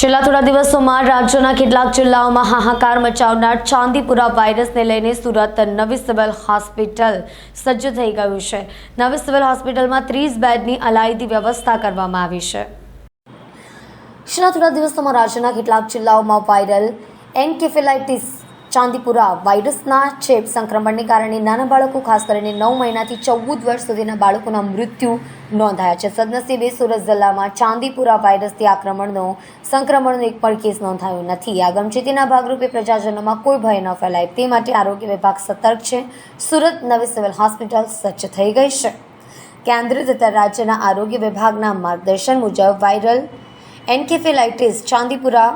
છેલ્લા થોડા દિવસોમાં રાજ્યના કેટલાક જિલ્લાઓમાં હાહાકાર મચાવનાર ચાંદીપુરા વાયરસને લઈને સુરત નવી સિવિલ હોસ્પિટલ સજ્જ થઈ ગયું છે। નવી સિવિલ હોસ્પિટલમાં 30 બેડની અલાયદી વ્યવસ્થા કરવામાં આવી છે। છેલ્લા થોડા દિવસોમાં રાજ્યના કેટલાક જિલ્લાઓમાં વાયરલ એન્કેફેલાઇટિસ ચાંદીપુરા વાયરસના ચેપ સંક્રમણને કારણે નાના બાળકો ખાસ કરીને 9 મહિનાથી 14 વર્ષ સુધીના બાળકોના મૃત્યુ નોંધાયા છે। સદનસીબે સુરત જિલ્લામાં ચાંદીપુરા વાયરસથી સંક્રમણનો એક પણ કેસ નોંધાયો નથી। આ ગમચેતીના ભાગરૂપે પ્રજાજનોમાં કોઈ ભય ન ફેલાય તે માટે આરોગ્ય વિભાગ સતર્ક છે। સુરત નવી સિવિલ હોસ્પિટલ સજ્જ થઈ ગઈ છે। કેન્દ્ર તથા રાજ્યના આરોગ્ય વિભાગના માર્ગદર્શન મુજબ વાયરલ એન્કેફેલાઇટિસ ચાંદીપુરા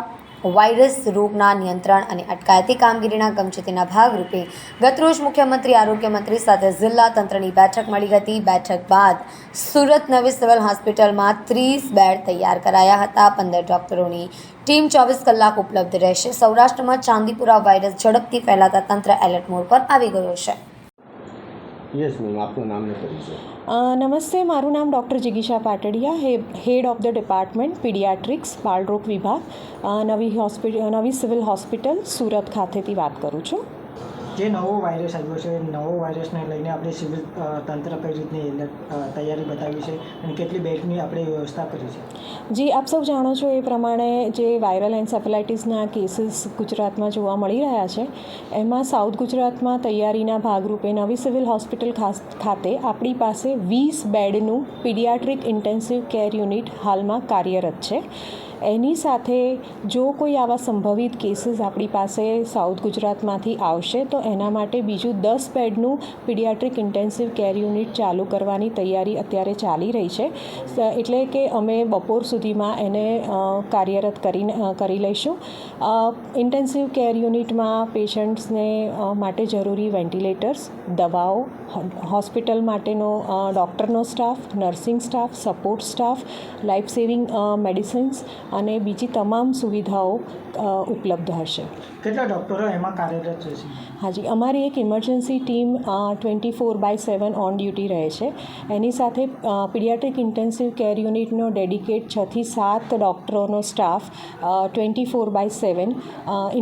વાયરસ રોગના નિયંત્રણ અને અટકાયતી કામગીરીના ગમચેતીના ભાગરૂપે ગતરોજ મુખ્યમંત્રી આરોગ્ય મંત્રી સાથે જિલ્લા તંત્રની બેઠક મળી હતી। બેઠક બાદ સુરત નવી સિવિલ હોસ્પિટલમાં 30 બેડ તૈયાર કરાયા હતા। 15 ડોક્ટરોની ટીમ 24 કલાક ઉપલબ્ધ રહેશે। સૌરાષ્ટ્રમાં ચાંદીપુરા વાયરસ ઝડપથી ફેલાતા તંત્ર એલર્ટ મોડ પર આવી ગયો છે। યસ મેમ, આપનું નામ ને પરિચય। નમસ્તે, મારું નામ ડૉક્ટર જિગીશા Patadiya, head of the department paediatrics બાળરોગ વિભાગ, નવી સિવિલ હોસ્પિટલ સુરત ખાતેથી વાત કરું છું। જે નવો વાયરસ આવ્યો છે, નવો વાયરસને લઈને આપણે સિવિલ તંત્ર કઈ રીતની તૈયારી બતાવી છે અને કેટલી બેડની આપણે વ્યવસ્થા કરી છે? જી, આપ સૌ જાણો છો એ પ્રમાણે જે વાયરલ એન્સેફેલાઇટિસના કેસીસ ગુજરાતમાં જોવા મળી રહ્યા છે, એમાં સાઉથ ગુજરાતમાં તૈયારીના ભાગરૂપે નવી સિવિલ હોસ્પિટલ ખાતે આપણી પાસે 20 બેડનું પીડિયાટ્રિક ઇન્ટેન્સિવ કેર યુનિટ હાલમાં કાર્યરત છે। એની સાથે જો કોઈ આવા સંભવિત કેસીસ આપણી પાસે સાઉથ ગુજરાતમાંથી આવશે તો એના માટે બીજું 10 બેડનું પીડિયાટ્રિક ઇન્ટેન્સિવ કેર યુનિટ ચાલુ કરવાની તૈયારી અત્યારે ચાલી રહી છે। એટલે કે અમે બપોર સુધીમાં એને કાર્યરત કરી લઈશું। ઇન્ટેન્સિવ કેર યુનિટમાં પેશન્ટ્સને માટે જરૂરી વેન્ટિલેટર્સ, દવાઓ, હોસ્પિટલ માટેનો ડૉક્ટરનો staff, nursing staff, support staff, life saving medicines અને બીજી તમામ સુવિધાઓ ઉપલબ્ધ હશે। કેટલા ડૉક્ટરો એમાં કાર્યરત રહેશે? હાજી, અમારી એક ઇમરજન્સી ટીમ 24/7 ઓન ડ્યુટી રહે છે। એની સાથે પીડિયાટ્રિક ઇન્ટેન્સિવ કેર યુનિટનો ડેડિકેટ 6 થી 7 ડૉક્ટરોનો સ્ટાફ 24/7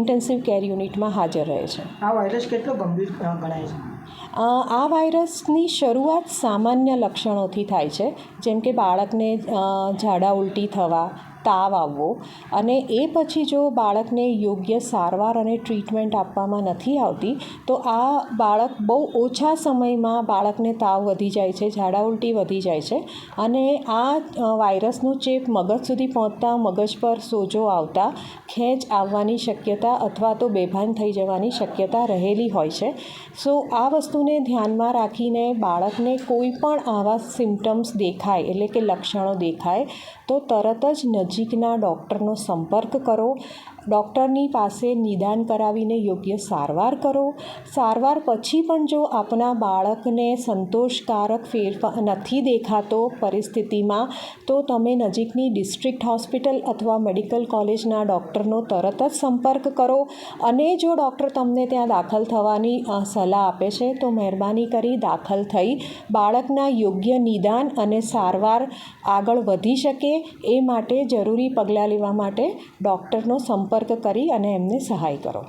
ઇન્ટેન્સિવ કેર યુનિટમાં હાજર રહે છે। આ વાયરસ કેટલો ગંભીર ગણાય છે? આ વાયરસની શરૂઆત સામાન્ય લક્ષણોથી થાય છે, જેમ કે બાળકને ઝાડા ઉલટી થવા, તાવ આવવો, અને એ પછી જો બાળકને યોગ્ય સારવાર અને ટ્રીટમેન્ટ આપવામાં નથી આવતી તો આ બાળક બહુ ઓછા સમયમાં બાળકને તાવ વધી જાય છે, ઝાડા ઉલટી વધી જાય છે, અને આ વાયરસનો ચેપ મગજ સુધી પહોંચતા મગજ પર સોજો આવતા ખેંચ આવવાની શક્યતા અથવા તો બેભાન થઈ જવાની શક્યતા રહેલી હોય છે। સો આ વસ્તુને ધ્યાનમાં રાખીને બાળકને કોઈ પણ આવા સિમ્ટમ્સ દેખાય, એટલે કે લક્ષણો દેખાય તો તરત જ નજીકના ડૉક્ટરનો સંપર્ક કરો। ડૉક્ટરની પાસે નિદાન કરાવીને યોગ્ય સારવાર કરો। સારવાર પછી પણ જો આપના બાળકને સંતોષકારક ફેરફાર નથી દેખાતો પરિસ્થિતિમાં તો તમે નજીકની ડિસ્ટ્રિક્ટ હોસ્પિટલ અથવા મેડિકલ કોલેજના ડૉક્ટરનો તરત જ સંપર્ક કરો। અને જો ડૉક્ટર તમને ત્યાં દાખલ થવાની સલાહ આપે છે તો મહેરબાની કરી દાખલ થઈ બાળકના યોગ્ય નિદાન અને સારવાર આગળ વધી શકે એ માટે જરૂરી પગલાં લેવા માટે ડૉક્ટરનો સંપર્ક કરી અને એમને સહાય કરો।